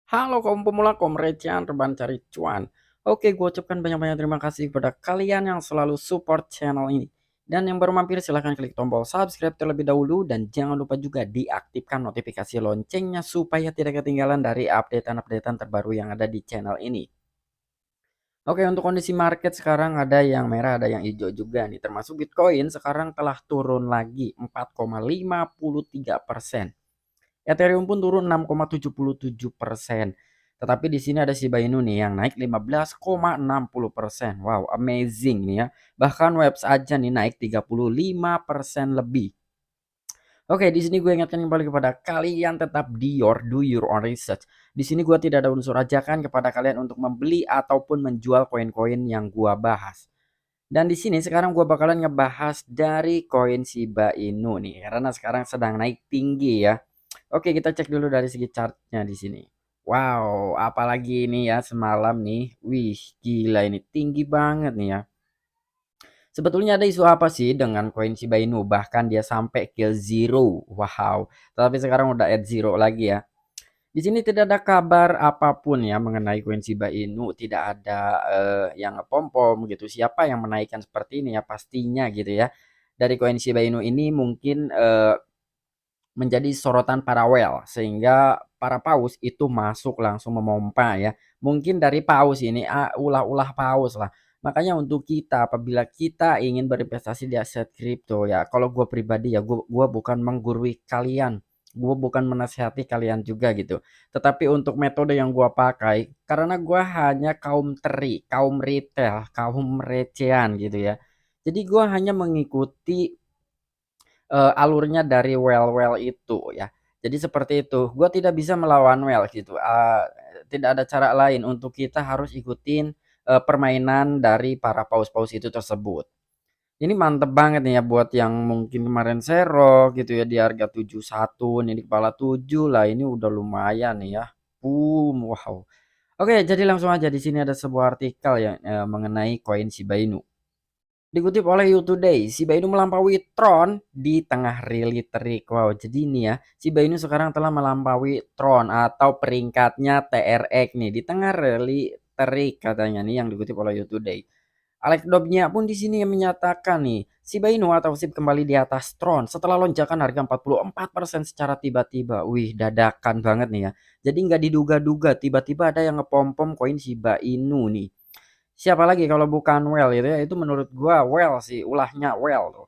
Halo kaum pemula, kaum recehan, rebahan cari cuan. Oke, gue ucapkan banyak-banyak terima kasih kepada kalian yang selalu support channel ini. Dan yang baru mampir silahkan klik tombol subscribe terlebih dahulu. Dan jangan lupa juga diaktifkan notifikasi loncengnya supaya tidak ketinggalan dari updatean-updatean terbaru yang ada di channel ini. Oke, untuk kondisi market sekarang ada yang merah, ada yang hijau juga nih. Termasuk Bitcoin sekarang telah turun lagi 4,53%. Ethereum pun turun 6,77%. Tetapi di sini ada Shiba Inu nih yang naik 15,60%. Wow, amazing nih ya. Bahkan Webs aja nih naik 35% lebih. Oke, di sini gue ingatkan kembali kepada kalian tetap do your own research. Di sini gue tidak ada unsur ajakan kepada kalian untuk membeli ataupun menjual koin-koin yang gue bahas. Dan di sini sekarang gue bakalan ngebahas dari koin Shiba Inu nih karena sekarang sedang naik tinggi ya. Oke, kita cek dulu dari segi chartnya di sini. Wow, apalagi ini ya semalam nih. Wih, gila ini tinggi banget nih ya. Sebetulnya ada isu apa sih dengan koin Shiba Inu? Bahkan dia sampai ke zero. Wow, tapi sekarang udah at zero lagi ya. Di sini tidak ada kabar apapun ya mengenai koin Shiba Inu, tidak ada yang ngepom-pom gitu. Siapa yang menaikkan seperti ini ya pastinya gitu ya. Dari koin Shiba Inu ini mungkin menjadi sorotan para whale sehingga para paus itu masuk langsung memompa ya. Mungkin dari paus ini ulah-ulah paus lah. Makanya untuk kita apabila kita ingin berinvestasi di aset kripto ya, kalau gue pribadi ya gua bukan menggurui kalian. Gue bukan menasihati kalian juga gitu. Tetapi untuk metode yang gua pakai karena gua hanya kaum teri, kaum retail, kaum recehan gitu ya. Jadi gua hanya mengikuti alurnya dari well-well itu ya. Jadi seperti itu, gue tidak bisa melawan well gitu, tidak ada cara lain untuk kita harus ikutin, permainan dari para paus-paus itu tersebut. Ini mantep banget nih ya buat yang mungkin kemarin serok gitu ya di harga 71 nih di kepala 7 lah ini udah lumayan nih ya. Wow. Oke, jadi langsung aja di sini ada sebuah artikel ya, mengenai koin Shiba Inu. Dikutip oleh You Today, Shiba Inu melampaui Tron di tengah rally terik. Wow, jadi ini ya, Shiba Inu sekarang telah melampaui Tron atau peringkatnya TRX nih di tengah rally terik katanya nih yang dikutip oleh You Today. Alex Dobnya pun di sini yang menyatakan nih, Shiba Inu atau SIB kembali di atas Tron setelah lonjakan harga 44% secara tiba-tiba. Wih, dadakan banget nih ya. Jadi nggak diduga-duga tiba-tiba ada yang ngepom-pom koin Shiba Inu nih. Siapa lagi kalau bukan well itu ya, itu menurut gua well sih, ulahnya well tuh.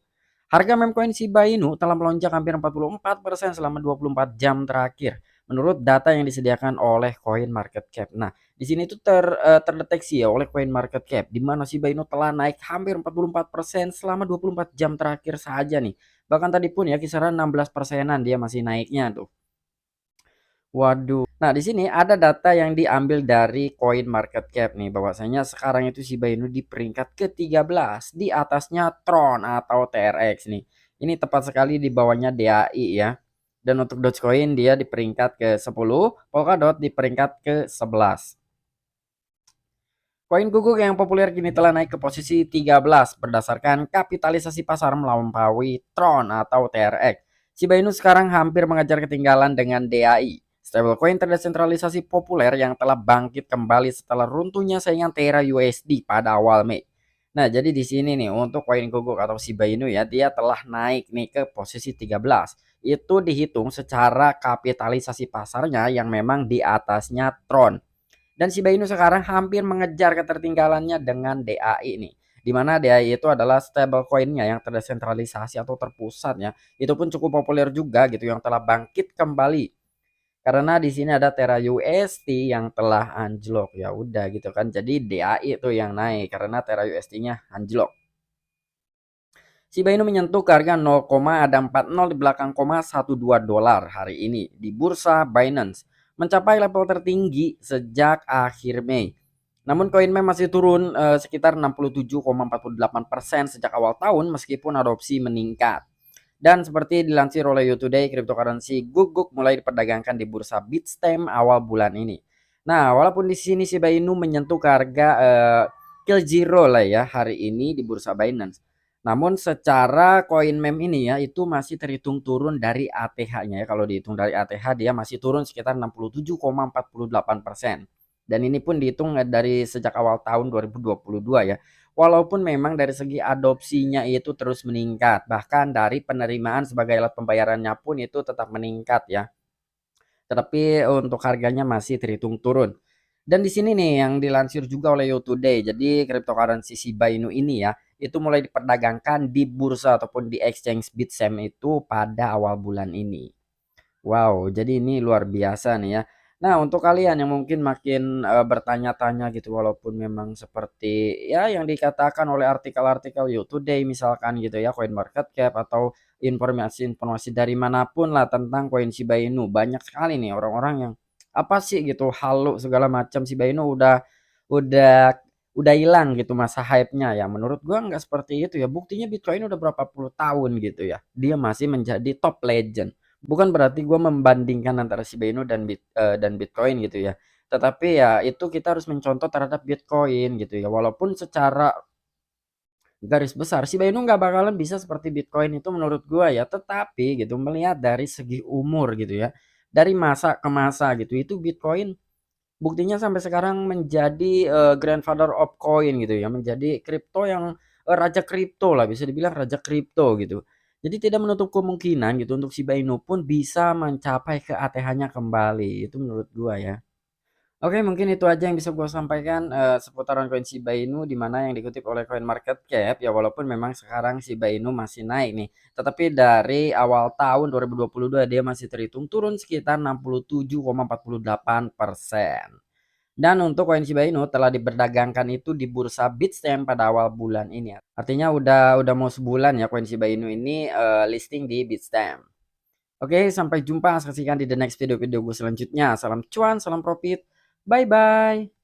Harga meme coin Shiba Inu telah melonjak hampir 44% selama 24 jam terakhir menurut data yang disediakan oleh Coin Market Cap. Nah, di sini itu terdeteksi ya oleh Coin Market Cap di mana Shiba Inu telah naik hampir 44% selama 24 jam terakhir saja nih. Bahkan tadi pun ya kisaran 16 persenan dia masih naiknya tuh. Waduh. Nah, di sini ada data yang diambil dari Coin Market Cap nih, bahwasanya sekarang itu Shiba Inu di peringkat ke-13, di atasnya Tron atau TRX nih. Ini tepat sekali di bawahnya DAI ya. Dan untuk Dogecoin dia di peringkat ke-10, Polkadot di peringkat ke-11. Koin guguk yang populer kini telah naik ke posisi 13 berdasarkan kapitalisasi pasar melampaui Tron atau TRX. Shiba Inu sekarang hampir mengejar ketinggalan dengan DAI, stablecoin terdesentralisasi populer yang telah bangkit kembali setelah runtuhnya saingan Terra USD pada awal Mei. Nah, jadi di sini nih untuk koin guguk atau Shiba Inu ya, dia telah naik nih ke posisi 13. Itu dihitung secara kapitalisasi pasarnya yang memang di atasnya Tron. Dan Shiba Inu sekarang hampir mengejar ketertinggalannya dengan DAI ini. Di mana DAI itu adalah stable coinnya yang terdesentralisasi atau terpusat ya. Itu pun cukup populer juga gitu yang telah bangkit kembali. Karena di sini ada Terra USD yang telah anjlok ya udah gitu kan. Jadi DAI itu yang naik karena Terra USD-nya anjlok. Shiba Inu menyentuh harga 0,40 di belakang 0,12 dolar hari ini di bursa Binance, mencapai level tertinggi sejak akhir Mei. Namun koin meme masih turun sekitar 67,48% sejak awal tahun meskipun adopsi meningkat. Dan seperti dilansir oleh You Today, cryptocurrency guguk mulai diperdagangkan di bursa Bitstamp awal bulan ini. Nah, walaupun di sini Shiba Inu menyentuh harga kill zero lah ya hari ini di bursa Binance. Namun secara koin meme ini ya, itu masih terhitung turun dari ATH-nya ya. Kalau dihitung dari ATH dia masih turun sekitar 67,48%. Dan ini pun dihitung dari sejak awal tahun 2022 ya. Walaupun memang dari segi adopsinya itu terus meningkat, bahkan dari penerimaan sebagai alat pembayarannya pun itu tetap meningkat ya. Tetapi untuk harganya masih terhitung turun. Dan di sini nih yang dilansir juga oleh Yo Today. Jadi cryptocurrency Shiba Inu ini ya, itu mulai diperdagangkan di bursa ataupun di exchange Bitstamp itu pada awal bulan ini. Wow, jadi ini luar biasa nih ya. Nah, untuk kalian yang mungkin makin bertanya-tanya gitu, walaupun memang seperti ya yang dikatakan oleh artikel-artikel You Today misalkan gitu ya, Coin Market Cap atau informasi-informasi dari manapun lah tentang koin Shiba Inu. Banyak sekali nih orang-orang yang apa sih gitu, halu segala macam Shiba Inu udah udah hilang gitu masa hype-nya ya. Menurut gua nggak seperti itu ya. Buktinya Bitcoin udah berapa puluh tahun gitu ya. Dia masih menjadi top legend. Bukan berarti gue membandingkan antara Shiba Inu dan Bitcoin gitu ya. Tetapi ya itu kita harus mencontoh terhadap Bitcoin gitu ya. Walaupun secara garis besar Shiba Inu nggak bakalan bisa seperti Bitcoin itu menurut gue ya. Tetapi gitu melihat dari segi umur gitu ya. Dari masa ke masa gitu. Itu Bitcoin buktinya sampai sekarang menjadi grandfather of coin gitu ya. Menjadi kripto yang raja kripto lah, bisa dibilang raja kripto gitu. Jadi tidak menutup kemungkinan gitu untuk Shiba Inu pun bisa mencapai ke ATH-nya kembali. Itu menurut gua ya. Oke, mungkin itu aja yang bisa gua sampaikan seputaran koin Shiba Inu di mana yang dikutip oleh Coin Market Cap ya walaupun memang sekarang Shiba Inu masih naik nih. Tetapi dari awal tahun 2022 dia masih terhitung turun sekitar 67,48%. Dan untuk koin Shiba Inu telah diperdagangkan itu di bursa Bitstamp pada awal bulan ini. Artinya udah mau sebulan ya koin Shiba Inu ini listing di Bitstamp. Oke, sampai jumpa. Saksikan di the next video-video gue selanjutnya. Salam cuan, salam profit. Bye bye.